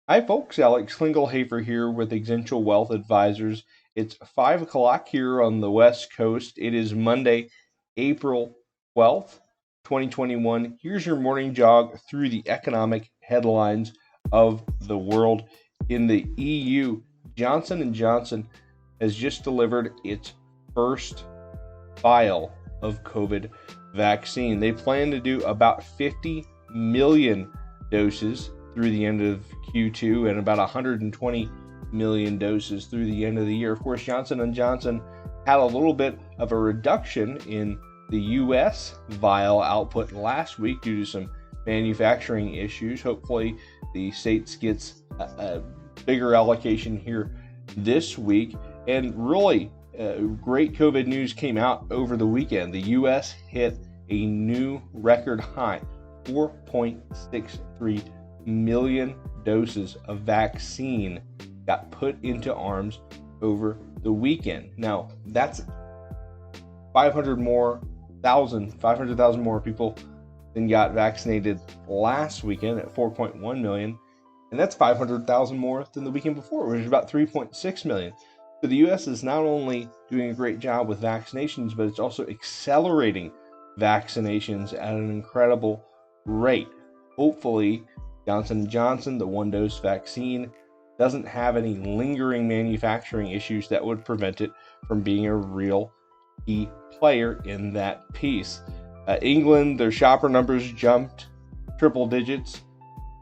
Hi, folks. Alex Klingelhoeffer here with Exencial Wealth Advisors. It's 5 o'clock here on the West Coast. It is Monday, April 12th, 2021. Here's your morning jog through the economic headlines of the world. In the EU, Johnson & Johnson has just delivered its first vial of COVID vaccine. They plan to do about 50 million doses through the end of Q2 and about 120 million doses through the end of the year. Of course, Johnson & Johnson had a little bit of a reduction in the U.S. vial output last week due to some manufacturing issues. Hopefully, the states gets a bigger allocation here this week. And really, great COVID news came out over the weekend. The U.S. hit a new record high, 4.63 million doses of vaccine got put into arms over the weekend. Now, that's 500,000 more people than got vaccinated last weekend at 4.1 million. And that's 500,000 more than the weekend before, which is about 3.6 million. So the U.S. is not only doing a great job with vaccinations, but it's also accelerating vaccinations at an incredible rate. Hopefully, Johnson & Johnson, the one-dose vaccine, doesn't have any lingering manufacturing issues that would prevent it from being a real key player in that piece. England, their shopper numbers jumped triple digits.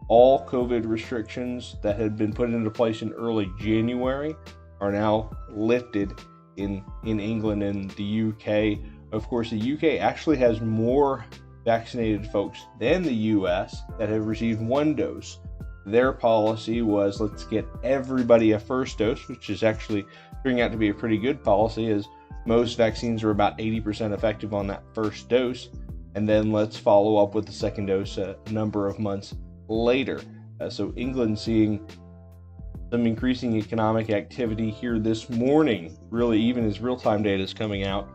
All COVID restrictions that had been put into place in early January are now lifted in England and the UK. Of course, the UK actually has more vaccinated folks than the US that have received one dose. Their policy was, let's get everybody a first dose, which is actually turning out to be a pretty good policy, as most vaccines are about 80% effective on that first dose, and then let's follow up with the second dose a number of months later. So England seeing some increasing economic activity here this morning, really even as real-time data is coming out,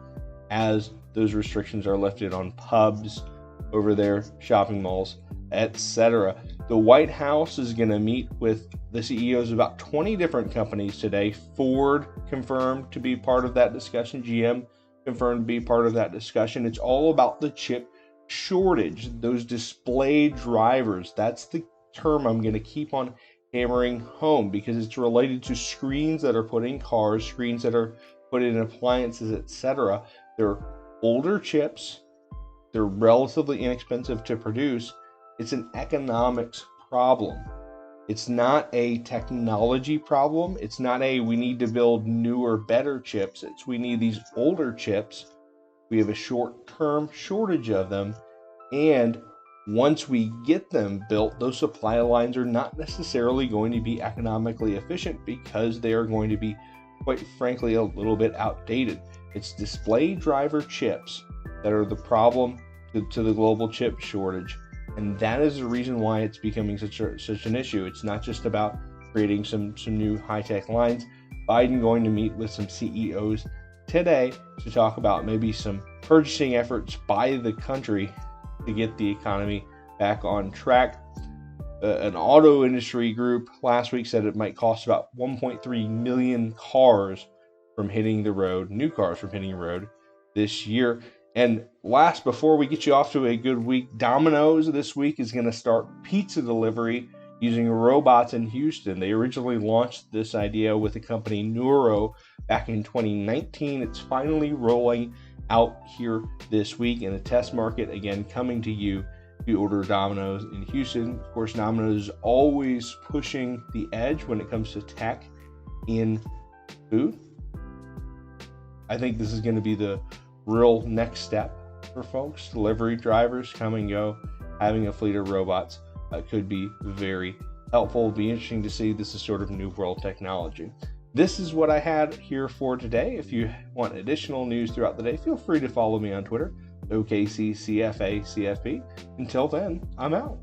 as those restrictions are lifted on pubs, over there, shopping malls, etc. The White House is going to meet with the CEOs of about 20 different companies today. Ford confirmed to be part of that discussion. GM confirmed to be part of that discussion. It's all about the chip shortage, those display drivers. That's the term I'm going to keep on hammering home because it's related to screens that are put in cars, screens that are put in appliances, etc. They're older chips. They're relatively inexpensive to produce. It's an economics problem. It's not a technology problem. It's not we need to build newer, better chips. It's we need these older chips. We have a short-term shortage of them. And once we get them built, those supply lines are not necessarily going to be economically efficient because they are going to be, quite frankly, a little bit outdated. It's display driver chips that are the problem to the global chip shortage, and that is the reason why it's becoming such an issue. It's not just about creating some new high-tech lines. Biden going to meet with some CEOs today to talk about maybe some purchasing efforts by the country to get the economy back on track. An auto industry group last week said it might cost about 1.3 million cars from hitting the road, new cars from hitting the road this year. And last, before we get you off to a good week, Domino's this week is going to start pizza delivery using robots in Houston. They originally launched this idea with the company Nuro back in 2019. It's finally rolling out here this week in a test market, again, coming to you if you order Domino's in Houston. Of course, Domino's is always pushing the edge when it comes to tech in food. I think this is going to be the real next step for folks. Delivery drivers come and go. Having a fleet of robots could be very helpful. It'll be interesting to see. This is sort of new world technology. This is what I had here for today. If you want additional news throughout the day, feel free to follow me on Twitter, OKCCFACFP. Until then, I'm out.